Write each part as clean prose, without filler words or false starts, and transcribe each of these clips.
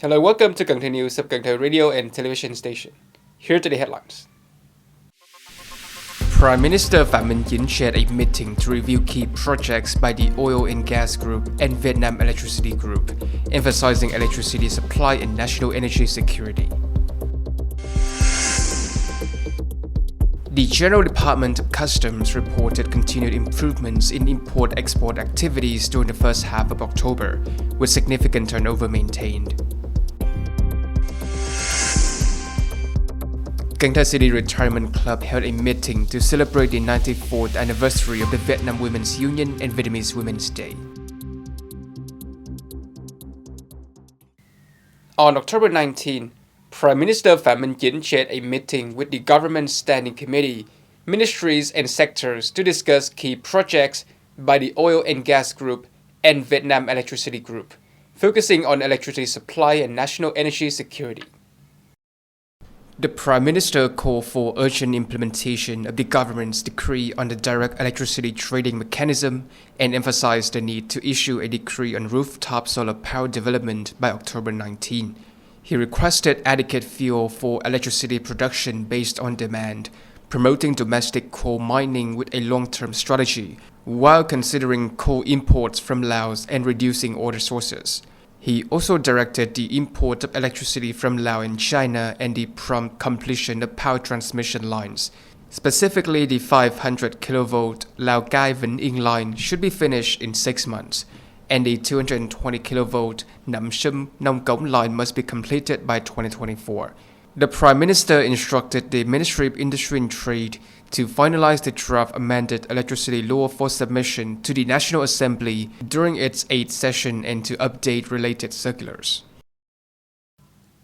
Hello, welcome to Cần Thơ News of Cần Thơ Radio and Television Station. Here are the headlines. Prime Minister Phạm Minh Chính chaired a meeting to review key projects by the Oil and Gas Group and Vietnam Electricity Group, emphasizing electricity supply and national energy security. The General Department of Customs reported continued improvements in import-export activities during the first half of October, with significant turnover maintained. Cần Thơ City Retirement Club held a meeting to celebrate the 94th anniversary of the Vietnam Women's Union and Vietnamese Women's Day. On October 19, Prime Minister Phạm Minh Chính chaired a meeting with the Government Standing Committee, ministries and sectors to discuss key projects by the Oil and Gas Group and Vietnam Electricity Group, focusing on electricity supply and national energy security. The Prime Minister called for urgent implementation of the government's decree on the direct electricity trading mechanism and emphasized the need to issue a decree on rooftop solar power development by October 19. He requested adequate fuel for electricity production based on demand, promoting domestic coal mining with a long-term strategy, while considering coal imports from Laos and reducing other sources. He also directed the import of electricity from Laos and China and the prompt completion of power transmission lines. Specifically, the 500 kV Lao Cai Vĩnh Yên line should be finished in 6 months, and the 220 kV Nậm Sum Nông Cống line must be completed by 2024. The Prime Minister instructed the Ministry of Industry and Trade to finalize the draft amended electricity law for submission to the National Assembly during its 8th session and to update related circulars.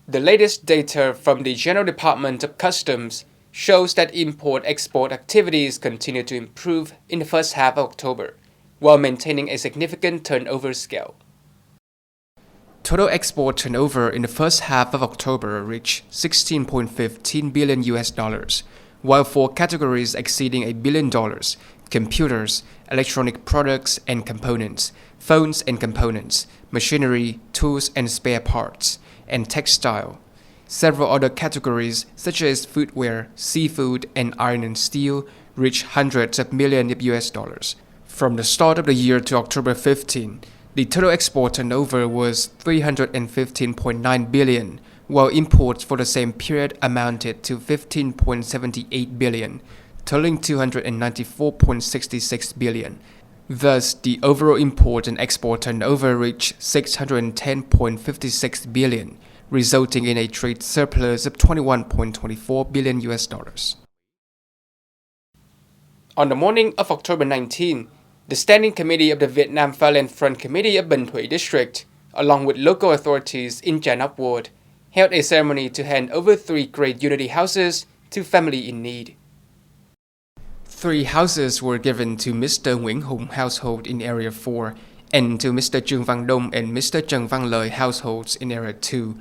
The latest data from the General Department of Customs shows that import-export activities continue to improve in the first half of October, while maintaining a significant turnover scale. Total export turnover in the first half of October reached $16.15 billion, while for categories exceeding $1 billion: computers, electronic products and components, phones and components, machinery, tools and spare parts, and textile. Several other categories, such as footwear, seafood, and iron and steel, reached hundreds of millions of US dollars. From the start of the year to October 15, the total export turnover was $315.9 billion, while imports for the same period amounted to $15.78 billion, totaling $294.66 billion. Thus, the overall import and export turnover reached $610.56 billion, resulting in a trade surplus of $21.24 billion US dollars. On the morning of October 19, the Standing Committee of the Vietnam Violent Front Committee of Binh Thuy District, along with local authorities in Cha Nóc Ward, held a ceremony to hand over 3 great unity houses to family in need. 3 houses were given to Mr. Nguyễn Hùng household in Area 4 and to Mr. Trương Văn Đông and Mr. Trần Văn Lời households in Area 2.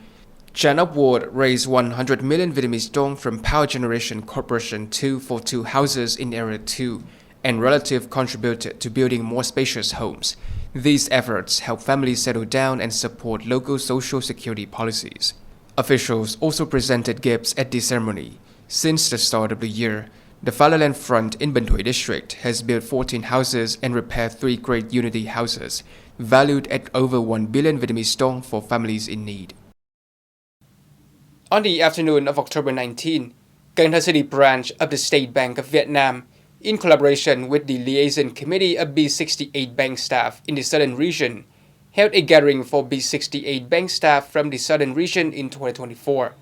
Cha Nóc Ward raised 100 million Vietnamese dong from Power Generation Corporation 2 for 2 houses in Area 2, and relatives contributed to building more spacious homes. These efforts help families settle down and support local social security policies. Officials also presented gifts at the ceremony. Since the start of the year, the Fatherland Front in Binh Thuy District has built 14 houses and repaired 3 great unity houses, valued at over 1 billion Vietnamese dong for families in need. On the afternoon of October 19, Cần Thơ City branch of the State Bank of Vietnam, in collaboration with the Liaison Committee of B68 bank staff in the Southern Region, held a gathering for B68 bank staff from the Southern Region in 2024.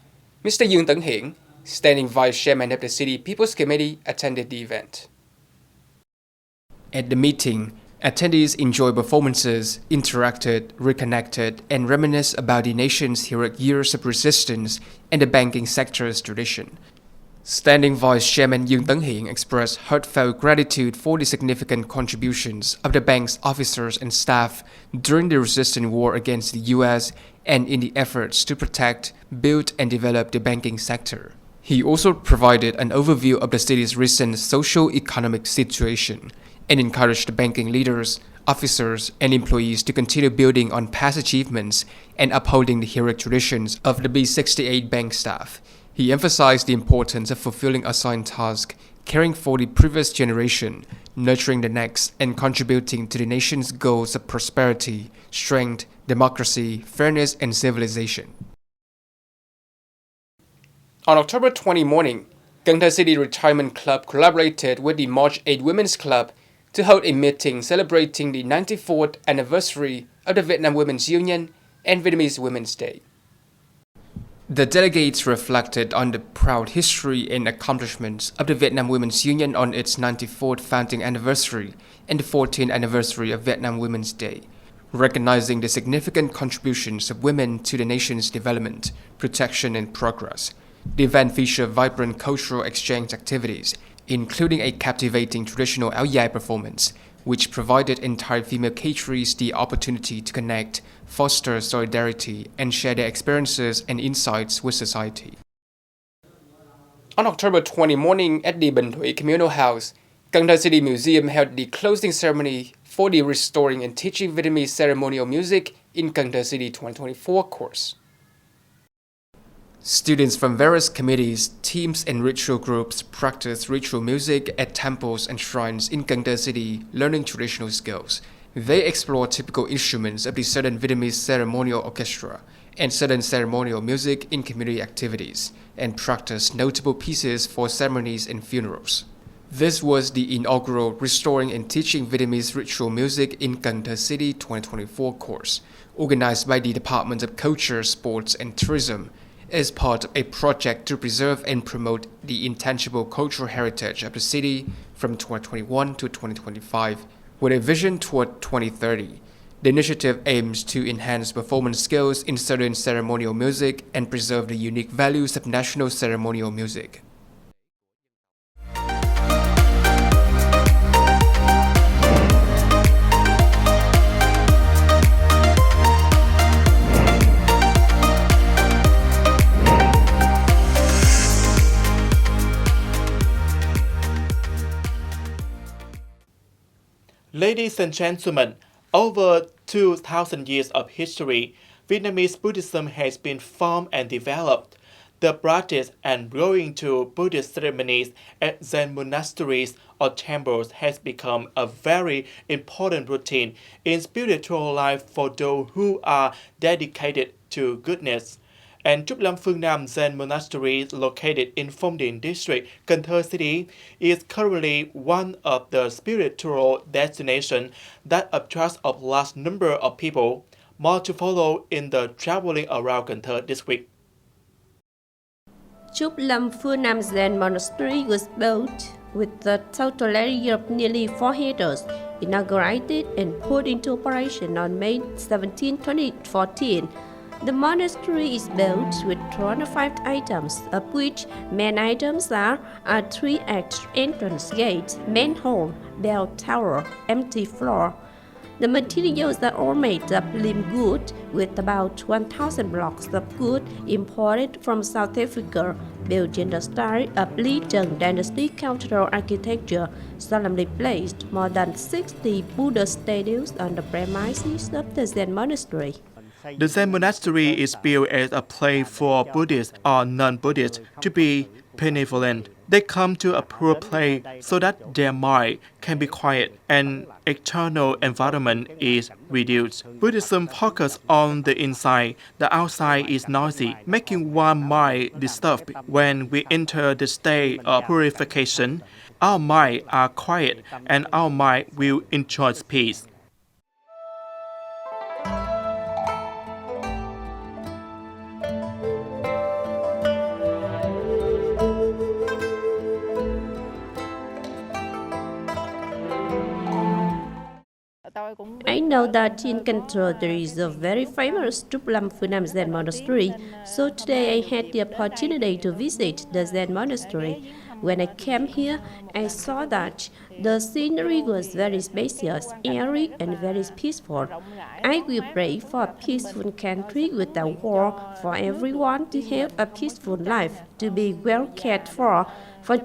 Mr. Tấn Hiển, Standing Vice Chairman of the City People's Committee, attended the event. At the meeting, attendees enjoyed performances, interacted, reconnected, and reminisced about the nation's heroic years of resistance and the banking sector's tradition. Standing Vice Chairman Tấn Hiển expressed heartfelt gratitude for the significant contributions of the bank's officers and staff during the resistance war against the U.S. and in the efforts to protect, build, and develop the banking sector. He also provided an overview of the city's recent socio-economic situation, and encouraged banking leaders, officers, and employees to continue building on past achievements and upholding the heroic traditions of the B68 bank staff. He emphasized the importance of fulfilling assigned tasks, caring for the previous generation, nurturing the next, and contributing to the nation's goals of prosperity, strength, democracy, fairness, and civilization. On October 20 morning, Cần Thơ City Retirement Club collaborated with the March 8 Women's Club to hold a meeting celebrating the 94th anniversary of the Vietnam Women's Union and Vietnamese Women's Day. The delegates reflected on the proud history and accomplishments of the Vietnam Women's Union on its 94th founding anniversary and the 14th anniversary of Vietnam Women's Day, recognizing the significant contributions of women to the nation's development, protection, and progress. The event featured vibrant cultural exchange activities, including a captivating traditional áo dài performance, which provided entire female caterees the opportunity to connect, foster solidarity, and share their experiences and insights with society. On October 20 morning at the Bình Thủy Communal House, Cần Thơ City Museum held the closing ceremony for the Restoring and Teaching Vietnamese Ceremonial Music in Cần Thơ City 2024 course. Students from various committees, teams, and ritual groups practice ritual music at temples and shrines in Cần Thơ City, learning traditional skills. They explore typical instruments of the Southern Vietnamese Ceremonial Orchestra and Southern ceremonial music in community activities, and practice notable pieces for ceremonies and funerals. This was the inaugural Restoring and Teaching Vietnamese Ritual Music in Cần Thơ City 2024 course, organized by the Department of Culture, Sports, and Tourism, as part of a project to preserve and promote the intangible cultural heritage of the city from 2021 to 2025, with a vision toward 2030. The initiative aims to enhance performance skills in Southern ceremonial music and preserve the unique values of national ceremonial music. Ladies and gentlemen, over 2,000 years of history, Vietnamese Buddhism has been formed and developed. The practice and going to Buddhist ceremonies at Zen monasteries or temples has become a very important routine in spiritual life for those who are dedicated to goodness. And Trúc Lâm Phương Nam Zen Monastery, located in Phong Điền District, Cần Thơ City, is currently one of the spiritual destinations that attracts a large number of people. More to follow in the traveling around Cần Thơ this week. Trúc Lâm Phương Nam Zen Monastery was built with the total area of nearly 4 hectares, inaugurated and put into operation on May 17, 2014. The monastery is built with 205 items, of which main items are a 3-act entrance gate, main hall, bell tower, empty floor. The materials are all made of limb wood, with about 1,000 blocks of wood imported from South Africa, built in the style of Lý Trần Dynasty cultural architecture, solemnly placed more than 60 Buddha statues on the premises of the Zen monastery. The Zen monastery is built as a place for Buddhists or non-Buddhists to be benevolent. They come to a pure place so that their mind can be quiet and external environment is reduced. Buddhism focuses on the inside. The outside is noisy, making one mind disturbed. When we enter the state of purification, our minds are quiet and our mind will enjoy peace. I know that in Cần Thơ there is a very famous Trúc Lâm Phương Nam Zen monastery, so today I had the opportunity to visit the Zen monastery. When I came here, I saw that the scenery was very spacious, airy, and very peaceful. I will pray for a peaceful country without war, for everyone to have a peaceful life, to be well cared for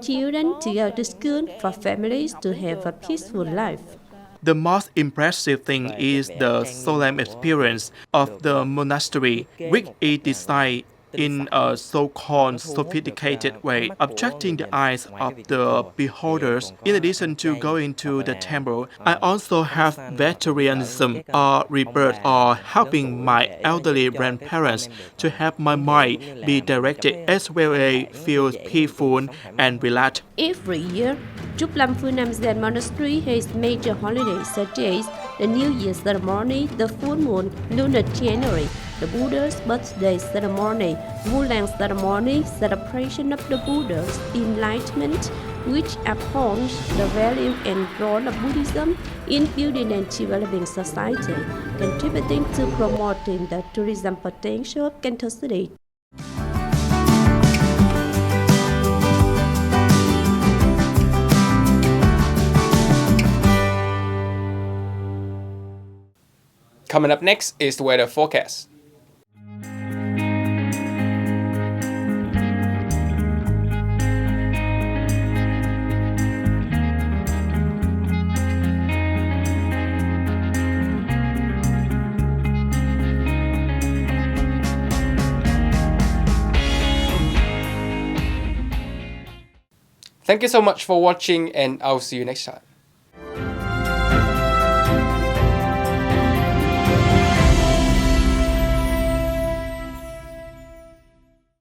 children to go to school, for families to have a peaceful life. The most impressive thing is the solemn experience of the monastery, which is designed in a so-called sophisticated way, attracting the eyes of the beholders. In addition to going to the temple, I also have vegetarianism or rebirth or helping my elderly grandparents to have my mind be directed as well as feel peaceful and relaxed. Every year, Trúc Lâm Phương Nam Zen Monastery has major holidays such as the New Year ceremony, the full moon, lunar January, the Buddha's birthday ceremony, Wulang ceremony, celebration of the Buddha's enlightenment, which upholds the value and role of Buddhism in building and developing society, contributing to promoting the tourism potential of Cần Thơ City. Coming up next is the weather forecast. Thank you so much for watching, and I'll see you next time.